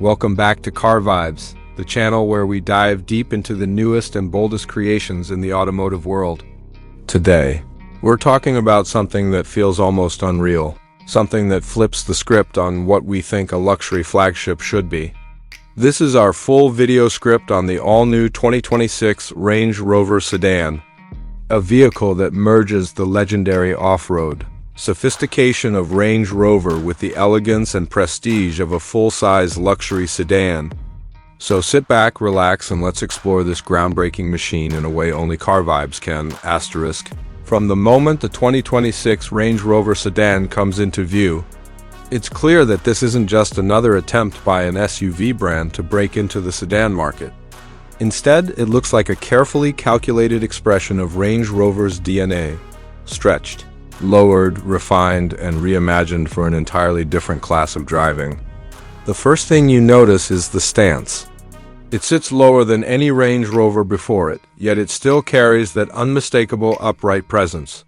Welcome back to Car Vibes, the channel where we dive deep into the newest and boldest creations in the automotive world. Today, we're talking about something that feels almost unreal, something that flips the script on what we think a luxury flagship should be. This is our full video script on the all-new 2026 Range Rover Sedan, a vehicle that merges the legendary off-road sophistication of Range Rover with the elegance and prestige of a full-size luxury sedan. So sit back, relax, and let's explore this groundbreaking machine in a way only Car Vibes can. From the moment the 2026 Range Rover Sedan comes into view, it's clear that this isn't just another attempt by an SUV brand to break into the sedan market. Instead, it looks like a carefully calculated expression of Range Rover's DNA, stretched, lowered, refined, and reimagined for an entirely different class of driving. The first thing you notice is the stance. It sits lower than any Range Rover before it, yet it still carries that unmistakable upright presence.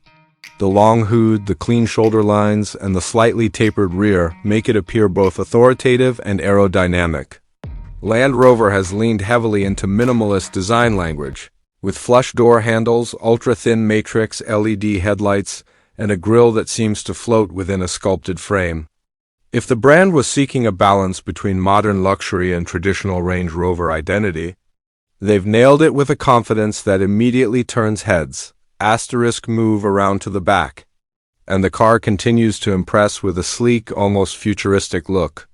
The long hood, the clean shoulder lines, and the slightly tapered rear make it appear both authoritative and aerodynamic. Land Rover has leaned heavily into minimalist design language, with flush door handles, ultra-thin matrix LED headlights, and a grille that seems to float within a sculpted frame. If the brand was seeking a balance between modern luxury and traditional Range Rover identity, they've nailed it with a confidence that immediately turns heads. Move around to the back, and the car continues to impress with a sleek, almost futuristic look.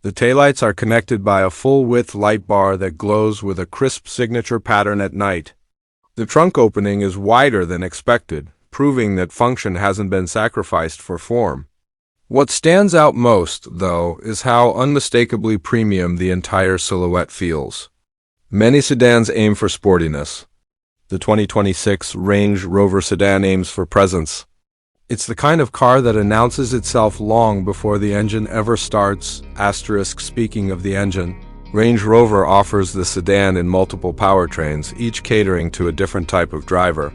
The taillights are connected by a full-width light bar that glows with a crisp signature pattern at night. The trunk opening is wider than expected, proving that function hasn't been sacrificed for form. What stands out most, though, is how unmistakably premium the entire silhouette feels. Many sedans aim for sportiness. The 2026 Range Rover Sedan aims for presence. It's the kind of car that announces itself long before the engine ever starts. Speaking of the engine, Range Rover offers the sedan in multiple powertrains, each catering to a different type of driver.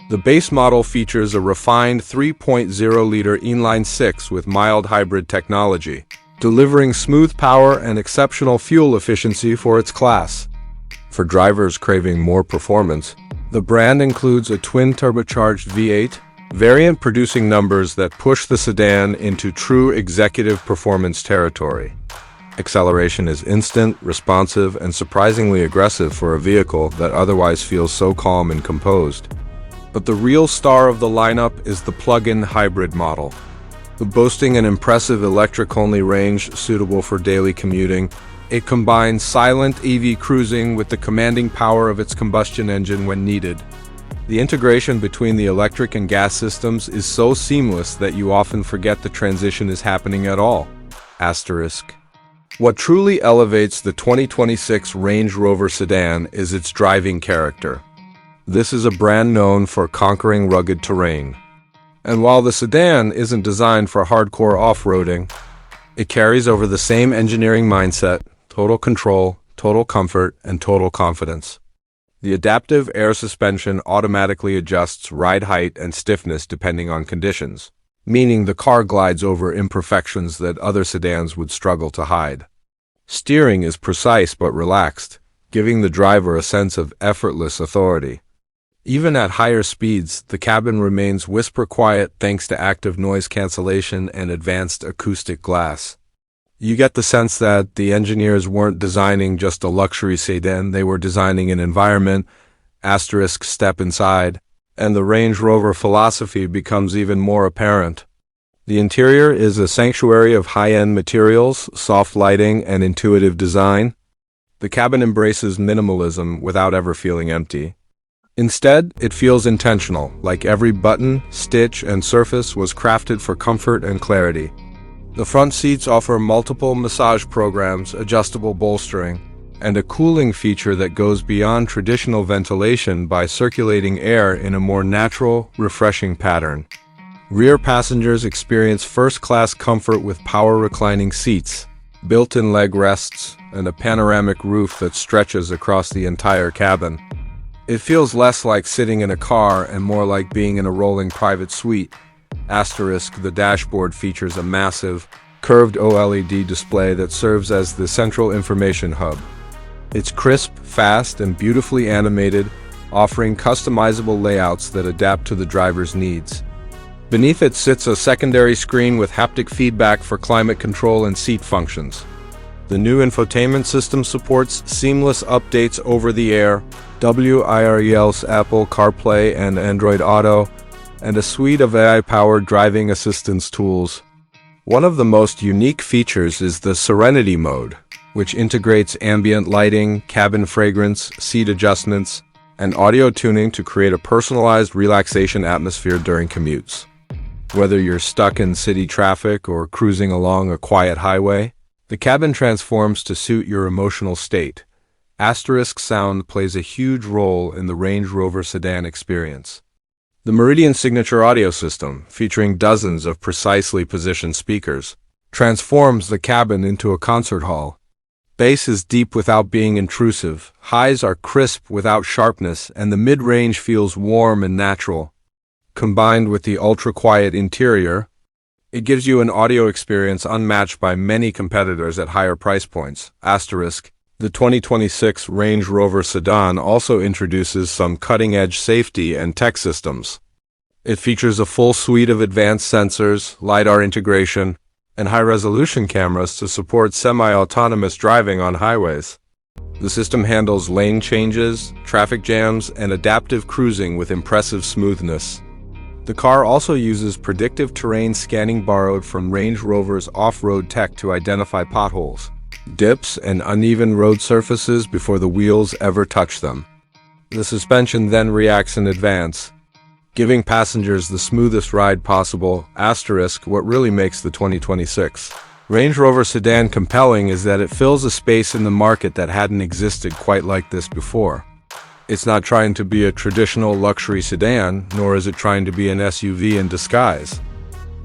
The base model features a refined 3.0-liter inline-six with mild hybrid technology, delivering smooth power and exceptional fuel efficiency for its class. For drivers craving more performance, the brand includes a twin-turbocharged V8 variant producing numbers that push the sedan into true executive performance territory. Acceleration is instant, responsive, and surprisingly aggressive for a vehicle that otherwise feels so calm and composed. But the real star of the lineup is the plug-in hybrid model. Boasting an impressive electric-only range suitable for daily commuting, it combines silent EV cruising with the commanding power of its combustion engine when needed. The integration between the electric and gas systems is so seamless that you often forget the transition is happening at all. What truly elevates the 2026 Range Rover Sedan is its driving character. This is a brand known for conquering rugged terrain. And while the sedan isn't designed for hardcore off-roading, it carries over the same engineering mindset: total control, total comfort, and total confidence. The adaptive air suspension automatically adjusts ride height and stiffness depending on conditions, meaning the car glides over imperfections that other sedans would struggle to hide. Steering is precise but relaxed, giving the driver a sense of effortless authority. Even at higher speeds, the cabin remains whisper quiet thanks to active noise cancellation and advanced acoustic glass. You get the sense that the engineers weren't designing just a luxury sedan, they were designing an environment. Step inside, and the Range Rover philosophy becomes even more apparent. The interior is a sanctuary of high-end materials, soft lighting, and intuitive design. The cabin embraces minimalism without ever feeling empty. Instead, it feels intentional, like every button, stitch, and surface was crafted for comfort and clarity. The front seats offer multiple massage programs, adjustable bolstering, and a cooling feature that goes beyond traditional ventilation by circulating air in a more natural, refreshing pattern. Rear passengers experience first-class comfort with power reclining seats, built-in leg rests, and a panoramic roof that stretches across the entire cabin. It feels less like sitting in a car and more like being in a rolling private suite. Asterisk, the dashboard features a massive, curved OLED display that serves as the central information hub. It's crisp, fast, and beautifully animated, offering customizable layouts that adapt to the driver's needs. Beneath it sits a secondary screen with haptic feedback for climate control and seat functions. The new infotainment system supports seamless updates over the air, wireless Apple CarPlay and Android Auto, and a suite of AI-powered driving assistance tools. One of the most unique features is the Serenity mode, which integrates ambient lighting, cabin fragrance, seat adjustments, and audio tuning to create a personalized relaxation atmosphere during commutes. Whether you're stuck in city traffic or cruising along a quiet highway, the cabin transforms to suit your emotional state. Asterisk sound plays a huge role in the Range Rover Sedan experience. The Meridian Signature audio system, featuring dozens of precisely positioned speakers, transforms the cabin into a concert hall. Bass is deep without being intrusive, highs are crisp without sharpness, and the mid-range feels warm and natural. Combined with the ultra-quiet interior, it gives you an audio experience unmatched by many competitors at higher price points. Asterisk, the 2026 Range Rover Sedan also introduces some cutting-edge safety and tech systems. It features a full suite of advanced sensors, LiDAR integration, and high-resolution cameras to support semi-autonomous driving on highways. The system handles lane changes, traffic jams, and adaptive cruising with impressive smoothness. The car also uses predictive terrain scanning borrowed from Range Rover's off-road tech to identify potholes, dips, and uneven road surfaces before the wheels ever touch them. The suspension then reacts in advance, giving passengers the smoothest ride possible. Asterisk, what really makes the 2026 Range Rover Sedan compelling is that it fills a space in the market that hadn't existed quite like this before. It's not trying to be a traditional luxury sedan, nor is it trying to be an SUV in disguise.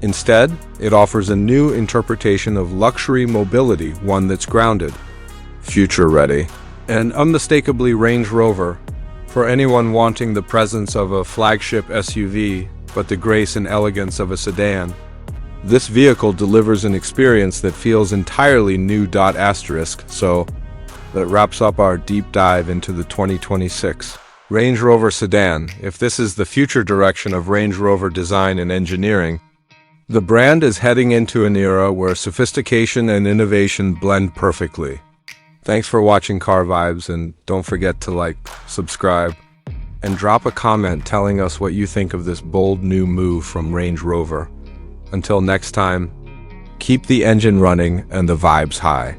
Instead, it offers a new interpretation of luxury mobility, one that's grounded, future-ready, and unmistakably Range Rover, for anyone wanting the presence of a flagship SUV, but the grace and elegance of a sedan. This vehicle delivers an experience that feels entirely new. Asterisk, so that wraps up our deep dive into the 2026 Range Rover Sedan. If this is the future direction of Range Rover design and engineering, the brand is heading into an era where sophistication and innovation blend perfectly. Thanks for watching Car Vibes, and don't forget to like, subscribe, and drop a comment telling us what you think of this bold new move from Range Rover. Until next time, keep the engine running and the vibes high.